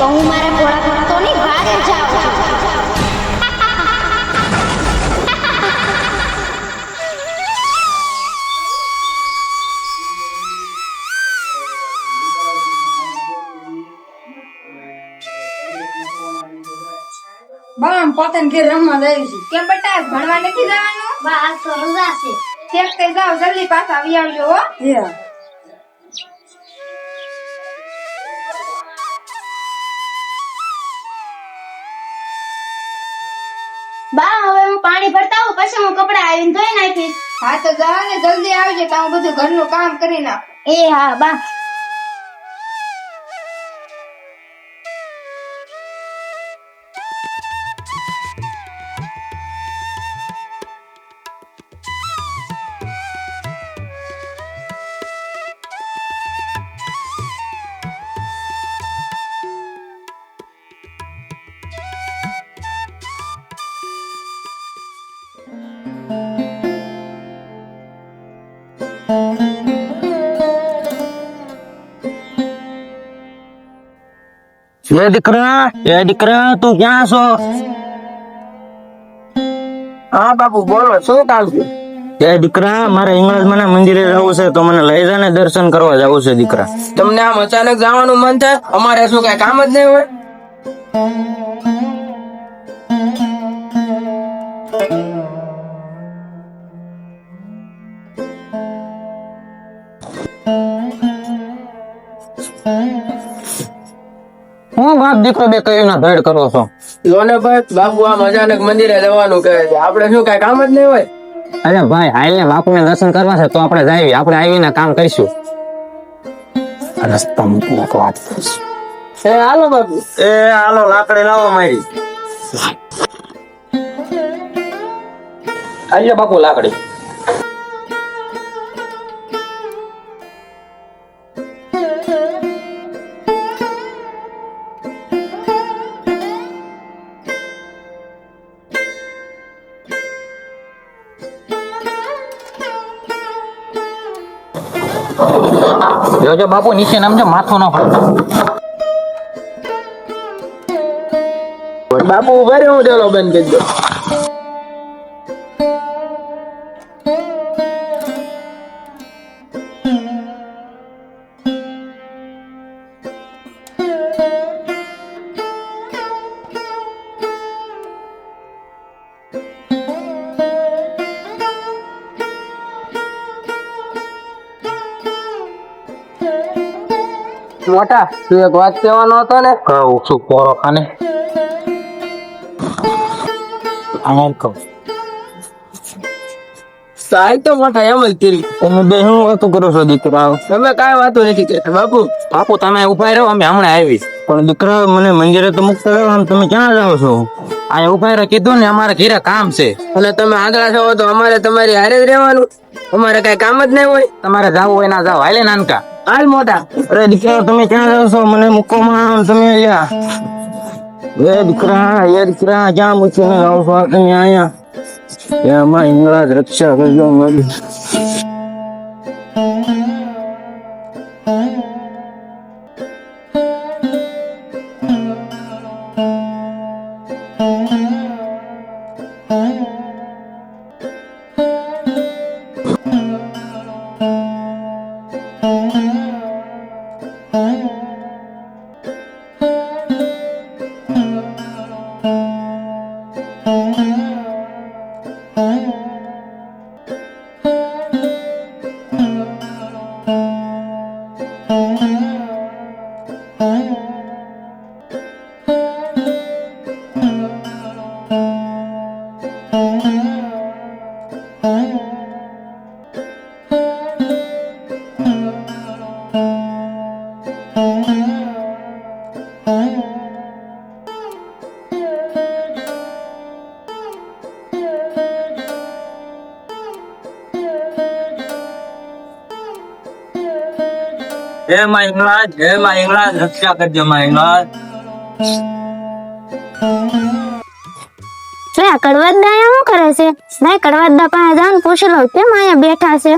હું મારા ઘોડા ભક્તોની વારે જાઉં છું. બામ પોતાને ઘેર રમવા જાય છે. કેમ બેટા ભણવા નથી જવાનું? બા આજ તો રજા છે. ઠેક થઈ જાવ, જલ્દી પાછા આવી આવજો હો. બા હવે હું પાણી ભરતા આવું, પછી હું કપડા આવીને ધોઈ નાખીશ. હા તો જાઓ ને, જલ્દી આવજો તો હું બધું ઘરનું કામ કરી નાખ. એ હા બા. એ દીકરા તું ક્યાં છો? હા બાપુ બોલો, શું કામ છે? એ દીકરા મારે ઇંગ્લિશમાં ના મંદિરે જવું છે, તો મને લઈ જા ને, દર્શન કરવા જવું છે દીકરા. તમને આમ અચાનક જવાનું મન થાય? અમારે શું કઈ કામ જ નહીં હોય? હું બાપ દીકરો બે કઈ ના ભેડ કરો છો? લોને ભાઈ, બાપુ આમ અચાનક મંદિરે જવાનું કહે છે, આપણે શું કઈ કામ જ નહીં હોય? અરે ભાઈ હાલ ને, બાપુને દર્શન કરવા છે તો આપણે જઈએ, આપણે આવીને કામ કરીશું. રસ્તામાં એક વાત કરીશું. હાલો બાપુ. એ હાલો, લાકડી લાવો મારી. આજો બાપુ લાકડી. જોજો બાપુ નીચે નામજો, માથું ન ફરતો. બાપુ ઉભા રહે, હું ચાલો બંધ કરી દો. મોટા, તું એક વાત કહેવાનો હતો ને? કહું છું પોરો ખાને. આમ કહું. સાહેબ તો મોટા એમ જ કરી. તમે બે શું વાતો કરો છો દીકરા? તમે કાંઈ વાતો નથી કરતા બાપુ. બાપુ તમે ઉભા રહો, અમે હમણાં આવી. પણ દીકરા મને મંદિરે તો મુક્ત રહો, આમ તમે ક્યાં જાઓ છો? અહીંયા ઉભા રહો, કીધું ને અમારે ઘરે કામ છે. અને તમે આંધળા છો તો અમારે તમારી હારે જ રહેવાનું? અમારે કઈ કામ જ નહીં હોય? તમારે જાવું હોય ના જાવ, હાલે નાનકા. હાલ મોટા. અરે દીકરા તમે ક્યાં જાવ છો? મને મૂકો માં, તમે અહીંયા. એ દીકરા ક્યાં મૂકીને જાવ છો તમે અહીંયા? એમાં ઇંગળા રક્ષા કરજો મારી. હે માં ઇંગળાજ રક્ષા કરજો માં ઇંગળાજ. આ કડવાદા અહીંયા શું કરે છે? નહીં કડવાદા પાસે જાન પૂછી લઉં કેમ અહીંયા બેઠા છે.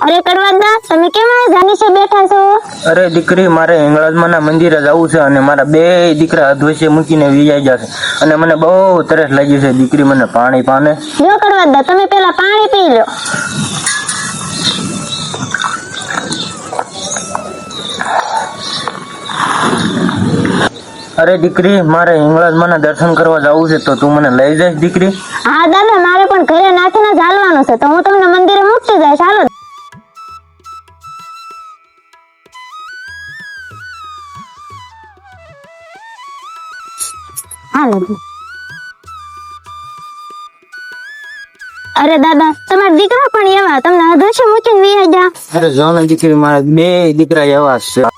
અરે કડવાદા, તમે કેમ આ જાનીસે બેઠા છો? અરે દીકરી, મારે હિંગળાજમાં ના મંદિરે જવું છે અને મારા બે દીકરા અધવશ્ય મૂકીને વિયાઈ જશે અને મને બહુ તરસ લાગી છે. દીકરી, મને પાણી પાને. જો કડવાદા, તમે પેલા પાણી પી લો. અરે દીકરી, મારે હિંગળાજમાં ના દર્શન કરવા જવું છે, તો તું મને લઈ જઈશ દીકરી? હા દાદા, મારે પણ ઘરે નાખીને જ હાલવાનું છે, તો હું તમને મંદિરે મૂકતી જઈશ. હાલો. હાલો. અરે દાદા, તમારા દીકરા પણ એવા, તમને અધવશ્ય મૂકીને વિયા જા. અરે જો ને દીકરી, મારા બે દીકરા એવા જ છે.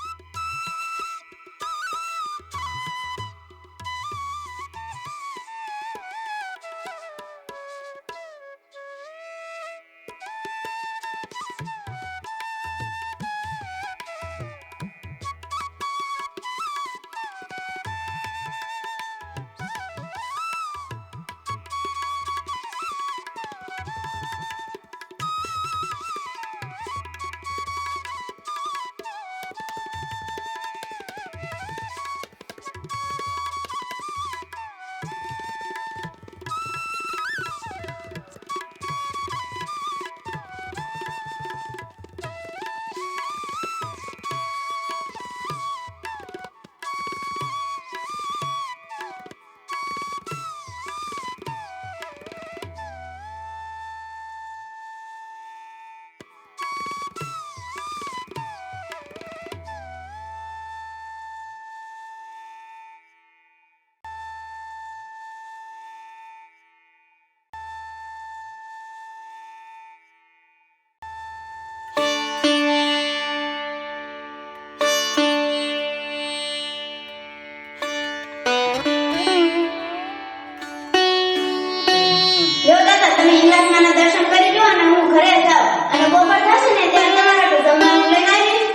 જો દાદા, તમે હિંગળાજમાંના દર્શન કરી લો અને હું ઘરે જાઉં અને બપોર થશે ને ત્યારે તમારા માટે જમવાનું લઈને આવીશ.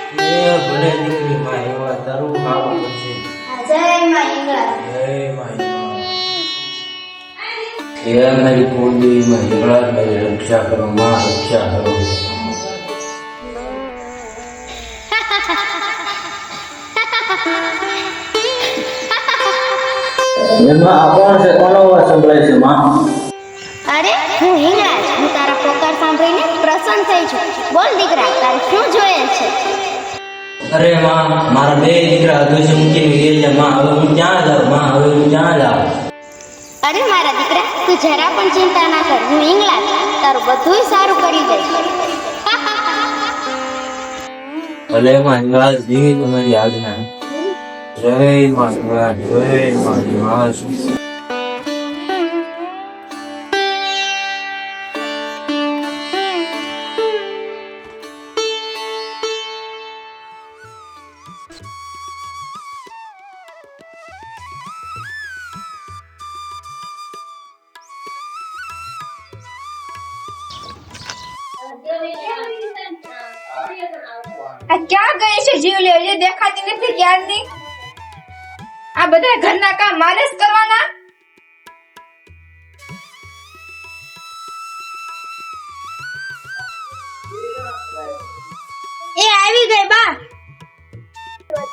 ભલે દીકરી, માં એવા તારું ખાવા પછી. જય માં હિંગળાજ. જય માં હે મારી કુળદેવી માં હિંગળાજ, મારી રક્ષા કરો માં, રક્ષા કરો. એમાં આ કોણ છે? કોનો અવાજ સંભળાય છે માં? અરે, હું હિંગળાજ. હું તારા પોકાર સાંભળીને પ્રસન્ન થઈ છું. બોલ દીકરા, તારે શું જોઈએ છે? અરે માં, મારા બે દીકરા અધવશ્ય મૂકીને ગયા છે માં. હવે હું ક્યાં જાઉં માં? હવે હું ક્યાં જાઉં? અરે મારા દીકરા, તું જરા પણ ચિંતા ના કર. હું હિંગળાજ તારું બધુંય સારું કરી દઈશ. ભલે માં હિંગળાજ, જીવી તમારી આજ્ઞા. જય માં હિંગળાજ, જય માં હિંગળાજ. આ ક્યાં ગઈ છે જીવલી? હજી દેખાતી નથી ક્યારની. આ બધા ઘરના કામ મારે જ કરવાના. એ આવી ગઈ બા.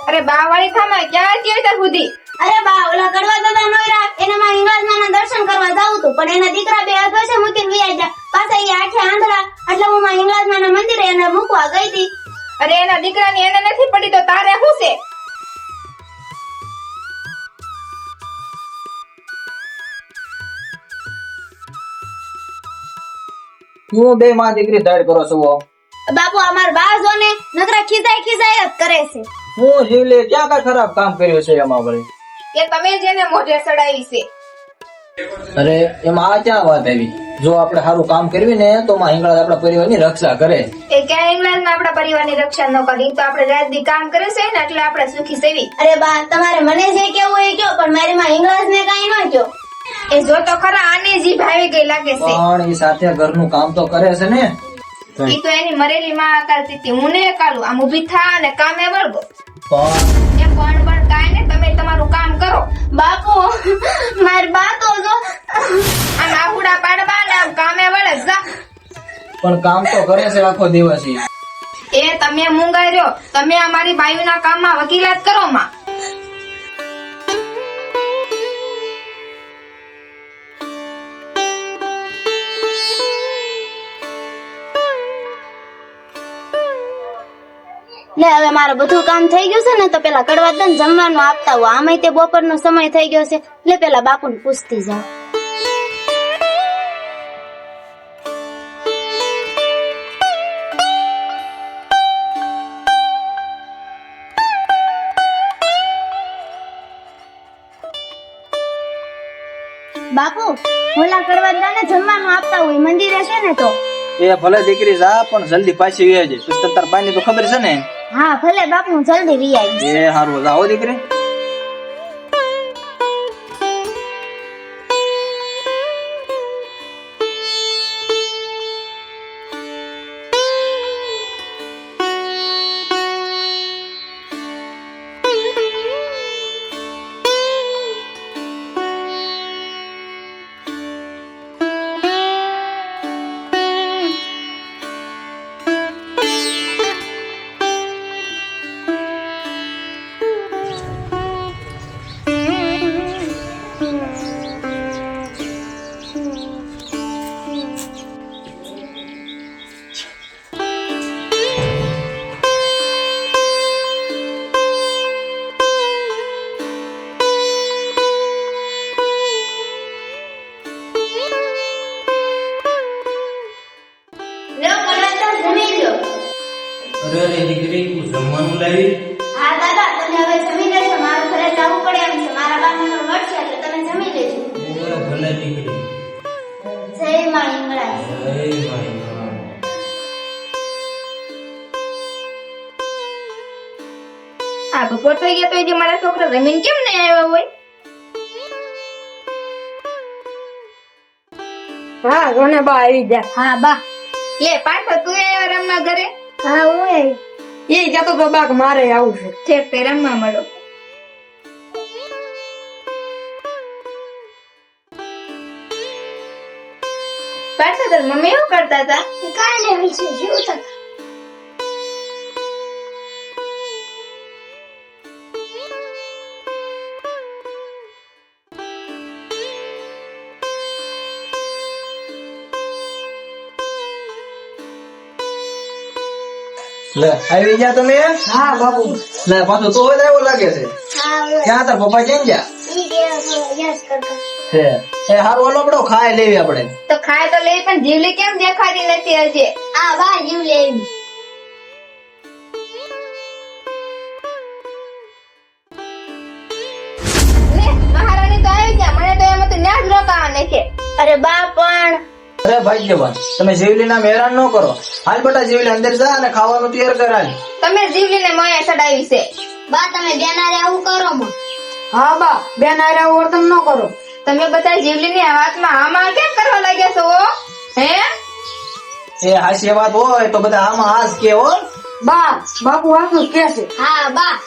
અરે બા વાળી થામા ક્યાં હતી અત્યાર સુધી? અરે બા, ઓલા કડવા દાદા નોયરા એને માં હિંગળાજમાંના દર્શન કરવા જાવું તું, પણ એના દીકરા બે અધવશ્ય મૂકીને વિયા જા. પાછા એ આઠે આંધળા, એટલે હું માં હિંગળાજમાંના મંદિરે એને મૂકવા ગઈ હતી. અરે એના દીકરાની એને નથી પડી તો તારે શું છે? હું બે માં દીકરી ધાડ કરો છો? બાપુ, અમાર બા જો ને નકરા ખિજાય જ કરે છે. હું જીવલે ક્યાં કઈ ખરાબ કામ કર્યું છે એમાં વળી? કે તમે જેને મોઢે સડાવી છે. અરે એમાં આ ક્યાં વાત આવી? જો આપણે સારું કામ કરવી ને તો માં હિંગળાજ આપણા પરિવારની રક્ષા કરે. એ ક્યાં ઇંગ્લેન્ડમાં આપણા પરિવારની રક્ષા ન કરી તો આપણે રાત દી કામ કરે છે ને એટલે આપણે સુખી સેવી. અરે બા, તમારે મને જે કેવું એ કયો, પણ મારી માં હિંગળાજ ને કઈ ન કયો. એ જો તો ખરા આને જીભ આવી ગઈ લાગે છે. પણ એ સાથે ઘરનું કામ તો કરે છે ને. ઈ તો એની મરેલી માં કરતી હતી. હું ને કાલું આમ ઊભી થા અને કામે વળગો. પણ એ પણ કાંઈ ને તમે તમારું કામ કરો. બાપુ, મારી બા તો જો આમ આહુડા પાડવા ને આમ કામે વળે જા. પણ કામ તો કરે છે આખો દિવસ ઈ. એ તમે મૂંગાઈ રહ્યો, તમે અમારી બાયુના કામમાં વકીલાત કરો માં. લે હવે મારું બધું કામ થઈ ગયું છે ને, તો પેલા કડવા દન જમવાનું આપતા હોય. આમાંય તે બપોરનો સમય થઈ ગયો છે, એટલે પેલા બાપુને પૂછતી જાવ. બાપુ, ઓલા કડવા દાને જમવાનું આપતા હોય મંદિરે છે ને, તો એ ભલે દીકરી જા, પણ જલ્દી પાછી વી આવજે. પછી તાર બાની તો ખબર છે ને. હા ભલે બાપુ, હું જલ્દી વી આવીશ. એ હારું, જાઓ દીકરી. અરે દીકરી, તું જમવાનું લાવી? હા દાદા, તમે હવે જમી લેજો. મારું ઘરે જવું પડે એમ છે. મારા બાપુ પણ મળશે, એટલે તમે જમી લેજો. ભલે દીકરી. જય માં હિંગળા. આ બપોર થઈ ગયા તો હજી મારા છોકરા જમીન કેમ નહીં આવ્યા હોય? હા રોને બા આવી જા. હા બા. લે પાછો તું આવ્યો રમવા ઘરે? હા હું એ કહેતો તો બા કે મારે આવું છે. છેક તે રમવા મળો. પાછો તાર મમ્મી શું કરતા હતા? કાલે વિશે શું થતું? લે આવી ગયા તમે? હા બાપુ. લે પાછો તો જ આવ્યો લાગે છે. હા ક્યાં તાર પપ્પા ક્યાં ગયા? ઈ કે યસ કરતા. છે એ હારું, ઓલો બડો ખાઈ લેવી આપણે. તો ખાય તો લે, પણ જીવલી કેમ દેખાતી નથી હજી? આ બા જીવ લેવી. લે મહારાણી તો આવી ગયા, મને તો એમ હતું ન્યા જ રોકાવાના છે. અરે બા પણ અરે ભાઈ જવાન, તમે જીવલી ના હેરાન ન કરો. હાલ બેટા જીવલી અંદર જા અને ખાવાનું તૈયાર કર હાલ. તમે જીવલીને મોયા ચડાવી છે. બા તમે બેનારે આવું કરો માં. હા બા, બેન આરે વર્તન ન કરો. તમે બધા જીવલીની વાતમાં આમાં કેમ કરવા લાગ્યા છો? હે એ હાસ્ય વાત હોય તો બધા આમાં હાસ કે હો. બા બાપુ આટલું કે છે. હા બા.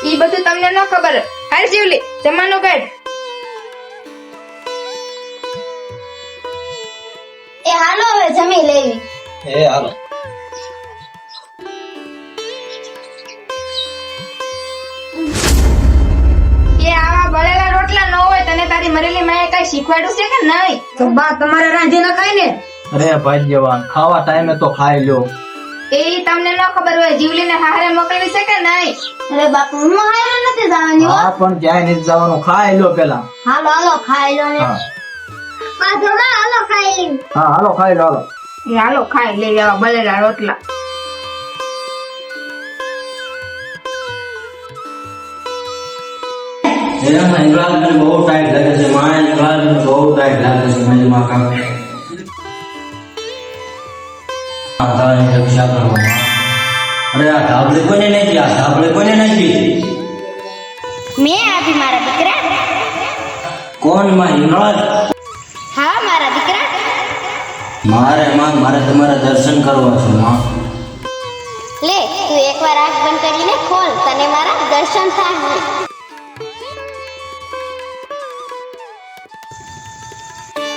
ઈ બધું તમને ન ખબર. હાલ જીવલી જમવાનું કાઢ. એ હાલો હવે જમી લેવી. એ હાલો. કે આવા બળેલા રોટલા ન હોય, તને તારી મરેલી માએ કઈ શીખવાડ્યું છે કે નહીં? તો બા તમારે રાંધી ન ખાય ને. અરે ભાઈ જવાન, ખાવા ટાઈમે તો ખાઈ લ્યો. એ તમને ન ખબર હોય, જીવલીને હારે મોકલવી છે કે નહીં? અરે બાપુ, હું હારે નથી જવાની હો. હા પણ ક્યાંય નથી જવાનું, ખાઈ લ્યો પેલા. હાલો હાલો ખાઈ લો ને. હા પાછો ના હાલો ખાઈ લી. હા હાલો ખાઈ લો હાલો. એ હાલો ખાઈ લઈ આવા બળેલા રોટલા. એનામાં ઇંગ્લાન્ડ મને બહુ ટાઈટ લાગે છે. મારે ઇંગ્લાન્ડ મને બહુ ટાઈટ લાગે છે. મારી માં કામ માતાની રક્ષા કરો. અરે આ ધાબળી કોને નાખી? આ ધાબળી કોને નાખી? મેં આપી મારા દીકરા. કોણ માં ઇંગ્લાન્ડ? હા મારા દીકરા. મારે તમારા દર્શન કરવા છે માં. લે તું એકવાર આંખ બંધ કરીને ખોલ, તને મારા દર્શન થાય.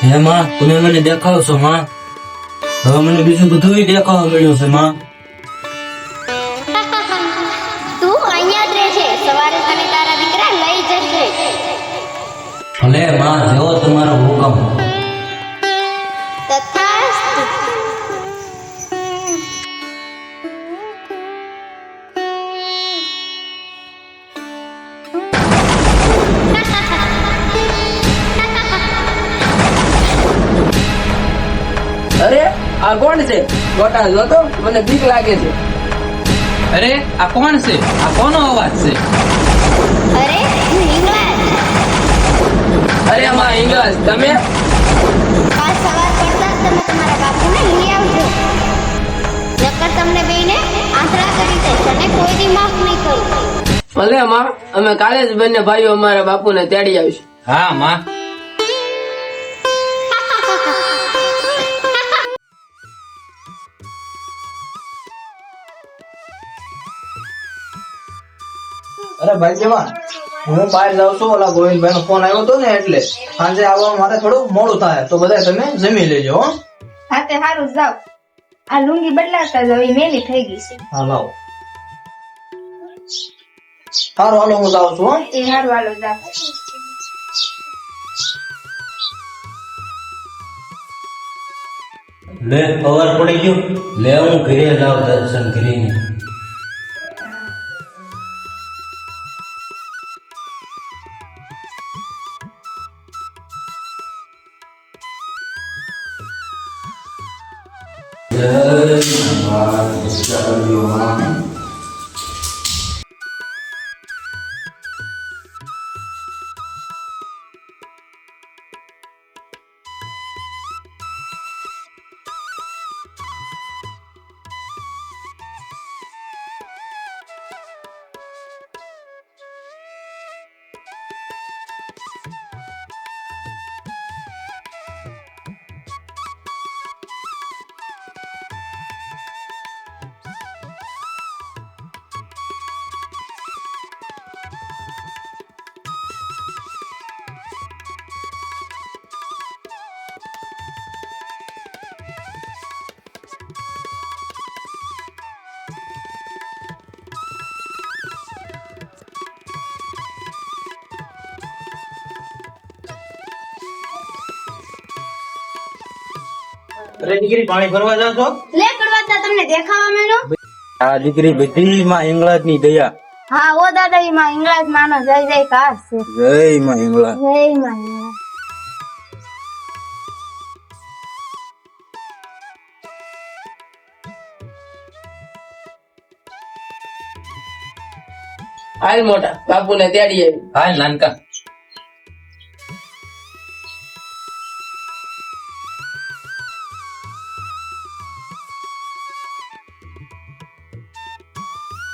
હે માં, તમે મને દેખાવ છો માં? હવે મને બીજું બધું દેખાવા મળ્યું છે માં. તું અહીંયા જ રહે છે, સવારે તને તારા દીકરા લઈ જશે. ભલે માં, જેવો તમારો હુકમ. તથાસ્તુ. અરે આ કોણ છે? ગોટા જોતો, મને બીક લાગે છે. અરે આ કોણ છે? આ કોનો અવાજ છે? અરે હું હિંગળાજ. અરે માં હિંગળાજ, તમે? કાલ સવાર પડતા જ તમે તમારા બાપુને લઈ આવજો, નકર તમને બેયને આંધળા કરી દેશે અને કોઈ દી માફ નહીં કરું. ભલે માં, અમે કાલે જ બંને ભાઈઓ અમારા બાપુને તેડી આવીશું. હા માં. અરે ભાઈ જવાન, હું બહાર જાઉં છું. ઓલા ગોવિંદભાઈ નો ફોન આવ્યો હતો ને, એટલે સાંજે આવવામાં મારે થોડું મોડું થાય, તો બધા તમે જમી લેજો હો. હા તે હારું જાવ. આ લુંગી બદલાતા જાવ, એ મેલી થઈ ગઈ છે. હા લાવો. સારું હાલો, હું જાઉં છું હો. એ હારું હાલો જાવ. લે ખબર પડી ગયું. લે હું ઘરે જાઉં દર્શન કરીને. અરે દીકરી, પાણી ભરવા જાવ છો? લે કડવાતા તમને દેખાવા માંડ્યો. આ દીકરી બધી માં હિંગળાજ ની દયા. હા ઓ દાદા, ઈ માં હિંગળાજ માનો જય જય કાશ છે. જય માં હિંગળાજ. જય માં હિંગળાજ. હાલ મોટા, બાપુને તેડી આવી. હાલ નાનકા.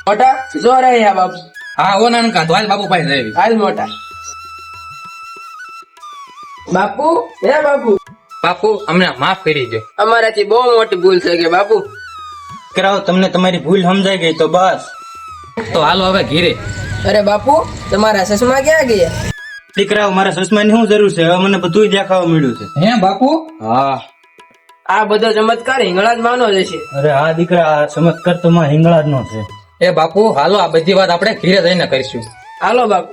મોટા જો રહ્યા બાપુ. હા ઓ નાનકા, તો હાલ બાપુ પાસે જઈ. હાલ મોટા. બાપુ, હે બાપુ, બાપુ અમને માફ કરી દો. અમારાથી બહુ મોટી ભૂલ થઈ ગઈ બાપુ. દીકરાઓ, તમને તમારી ભૂલ સમજાઈ ગઈ તો બસ. તો હાલો હવે ઘીરે. અરે બાપુ, તમારા ચશ્મા ક્યાં ગયા? દીકરાઓ, મારા ચશ્માની શું જરૂર છે? હવે મને બધું દેખાવા મળ્યું છે. હે બાપુ? હા. આ બધો ચમત્કાર હિંગળાજ માનો જ છે. અરે હા દીકરા, આ ચમત્કાર તો માં હિંગળાજ નો છે. એ બાપુ હાલો, આ બધી વાત આપણે ઘીરે જઈને કરીશું. હાલો બાપુ.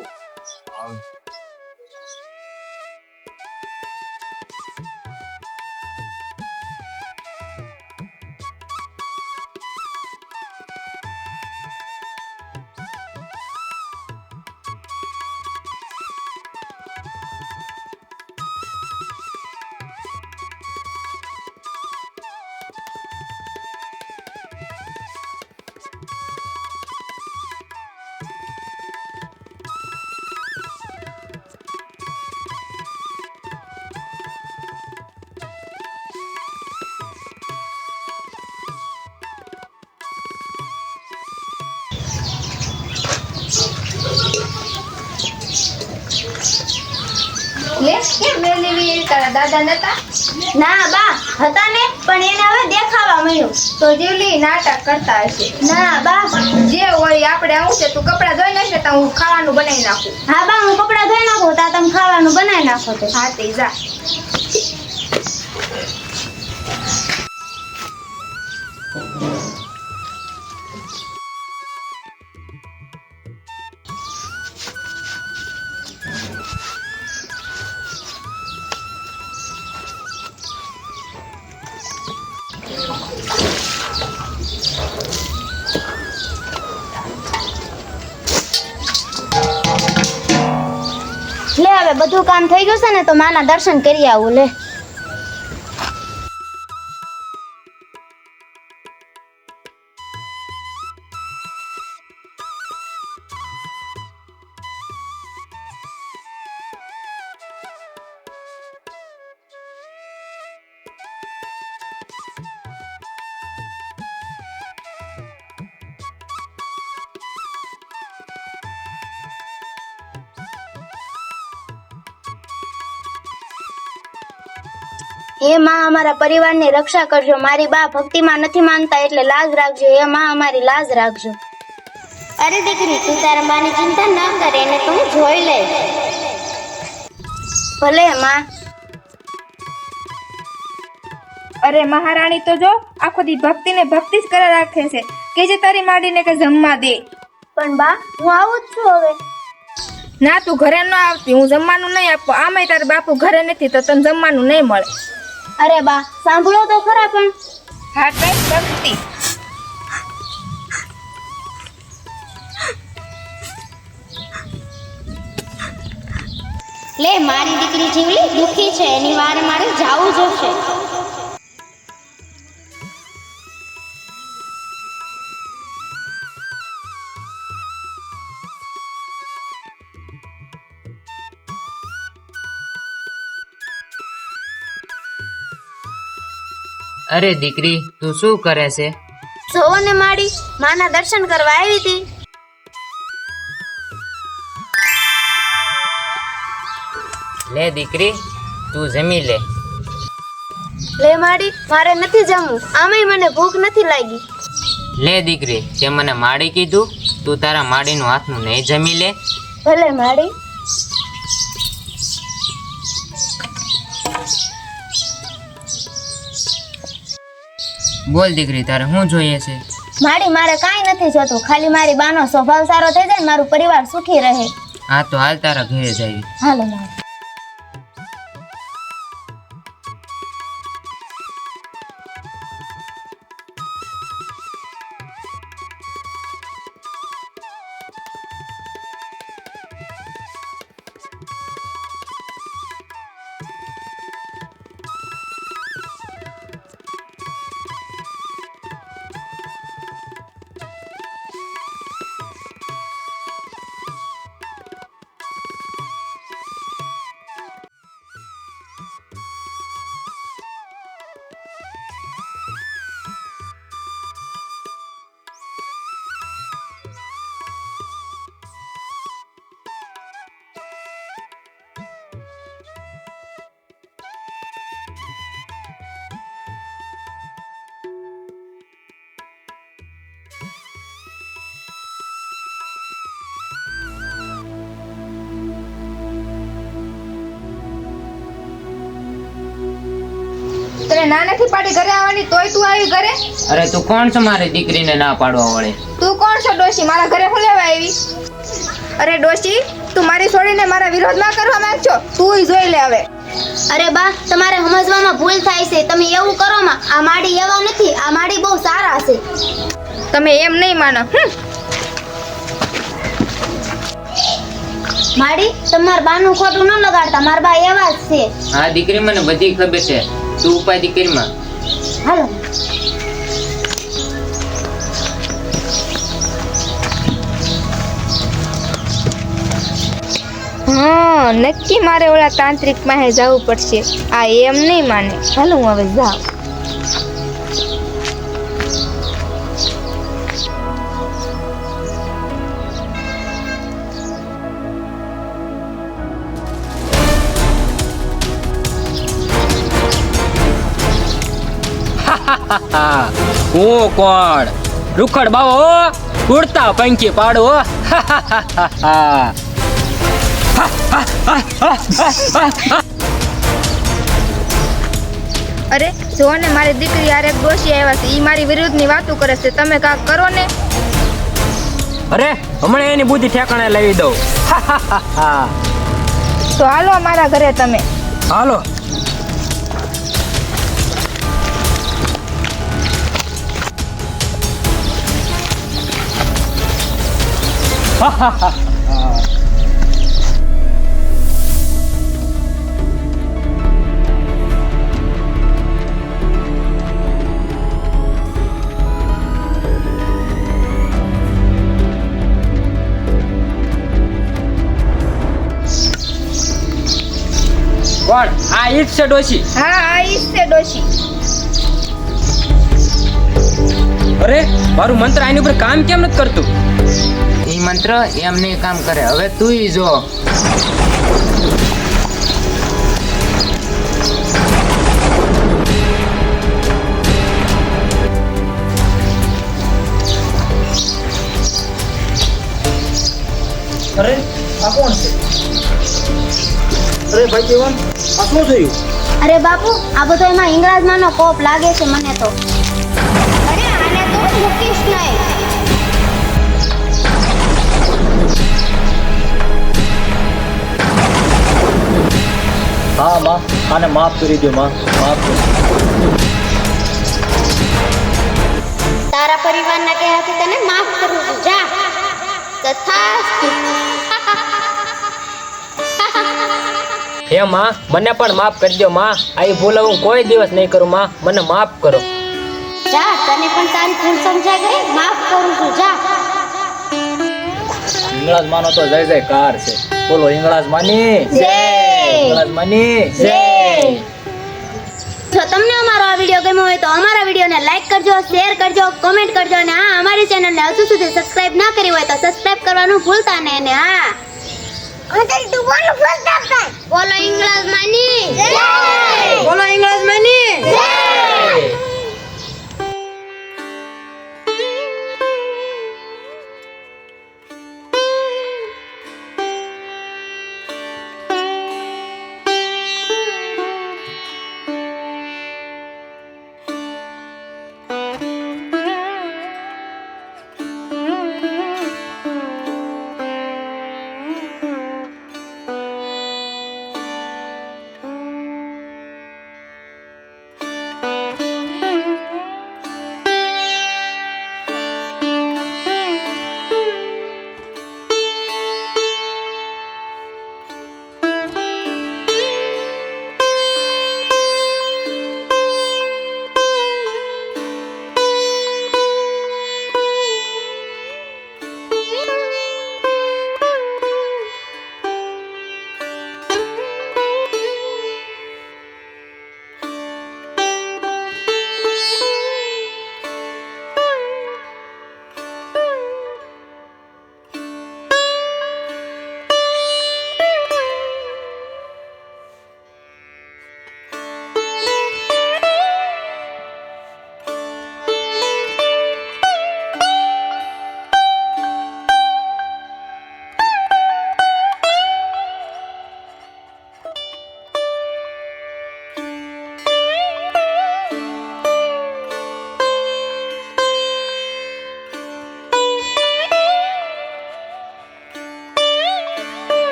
લે કેમ મેલી તારા દાદા નતા? ના બા, હતા ને, પણ એને હવે દેખાવા મળ્યું. તો જીવલી નાટક કરતા હશે. ના બા. જે હોય આપણે આવું છે, તું કપડા ધોઈ નાખે તો હું ખાવાનું બનાવી નાખું. હા બા, હું કપડા ધોઈ નાખું તા તમે ખાવાનું બનાવી નાખો તો. હા તે જા. લે હવે બધું કામ થઈ ગયું છે ને તો માના દર્શન કરી આવું લે. હે માં અમારા પરિવારની રક્ષા કરજો. મારી બા ભક્તિમાં નથી માનતા એટલે લાજ રાખજો. હે માં અમારી લાજ રાખજો. અરે દીકરી તું તારા બાની ચિંતા ન કરે એને તું જોઈ લે. ભલે માં. અરે મહારાણી તો જો આખો દી ભક્તિને ભક્તિ જ કરે રાખે છે કે જે તારી માડીને કે જમવા દે. પણ બા હું આવું જ છું હવે. ના તું ઘરે ન આવતી, હું જમવાનું નહીં આપું. આમાંય તારા બાપુ ઘરે નથી તો તને જમવાનું નહીં મળે. અરે બા સાંભળો તો ખરા પણ. હા કઈ ભક્તિ. લે મારી દીકરી જીવલી દુખી છે એની વારે મારે જાવું જોશે. અરે દીકરી તું શું કરે છે? જોવો ને માડી માના દર્શન કરવા આવી હતી. લે દીકરી તું જમી લે. લે માડી મારે નથી જમવું, આમાંય મને ભૂખ નથી લાગી. લે દીકરી તે મને માડી કીધું, તું તારા માડીનું હાથનું નહીં જમી લે. ભલે માડી. બોલ દીકરી તારે શું જોઈએ છે? માડી મારે કાંઈ નથી જોતું, ખાલી મારી બાનો સ્વભાવ સારો થઈ જાય ને મારું પરિવાર સુખી રહે. હા તો હાલ તારા ઘરે જઈએ. હાલો માડી. તને ના નથી પાડી ઘરે આવવાની તોય તું આવી ઘરે? અરે તું કોણ છો મારી દીકરીને ના પાડવા વાળી? તું કોણ છો ડોશી મારા ઘરે હું લેવા આવી? અરે ડોશી તું મારી છોડીને મારા વિરોધમાં કરવા માંગ છો? તું જોઈ લે હવે. અરે બા તમારે સમજવામાં ભૂલ થાય છે. તમે એવું કરો માં, આ માડી એવા નથી, આ માડી બહુ સારા છે. તમે એમ નહીં માનો. માડી તમારા બાનું ખોટું ન લગાડતા, મારા બા એવા જ છે. હા દીકરી મને બધી ખબર છે, તું ઉપાય દીકરીમાં. હાલો. હા નક્કી મારે ઓલા તાંત્રિક પાસે જવું પડશે. આ એમ નહીં માને. હાલો હું હવે જાઉં. હું કોણ? રૂખડ બાવો ઉડતા પંખી પાડો. અરે જો ને મારી દીકરી યાર એક ડોશી આવ્યા છે ઈ મારી વિરુદ્ધની વાતો કરે છે તમે કાંક કરો ને. અરે હમણાં એની બુદ્ધિ ઠેકાણે લાવી દઉં. તો હાલો મારા ઘરે તમે. હાલો. કોણ આ ઈજ છે ડોશી? હા આ ઈ જ છે ડોશી. અરે મારું મંત્ર આની ઉપર કામ કેમ નથી કરતું? ઈ મંત્ર એમ નહીં કામ કરે. હવે તું જો. અરે આ કોણ છે? અરે ભાઈ કેવન, આ શું થયું? અરે બાપુ આ બધો એમાં ઇંગ્રાજમાંનો કોપ લાગે છે મને તો. અરે આને તો મૂકીશ નહીં. હા માં, આને માફ કરી દો માં, માફ કરી. તારા પરિવારના કહેવાથી તને માફ કરું છું. જા તથાસ્તુ. હે માં, મને પણ માફ કરી દો માં. આવી ભૂલ હું કોઈ દિવસ નહીં કરું માં. મને માફ કરો. જા તને પણ તારી ભૂલ સમજાઈ ગઈ. માફ કરું છું. જા. ઇંગળાજ માનો તો જય જયકાર છે. બોલો ઇંગળાજ માની જય. ઇંગળાજ માની જય. જો તમને અમારો આ વિડીયો ગમ્યો હોય તો અમારા વિડીયોને લાઈક કરજો, શેર કરજો, કમેન્ટ કરજો અને હા અમારી ચેનલને હજુ સુધી સબસ્ક્રાઇબ ના કરી હોય તો સબસ્ક્રાઇબ કરવાનું ભૂલતા નહીં. અને હા બોલો ઇંગ્લિશ માની જય. બોલો ઇંગ્લિશ માની જય.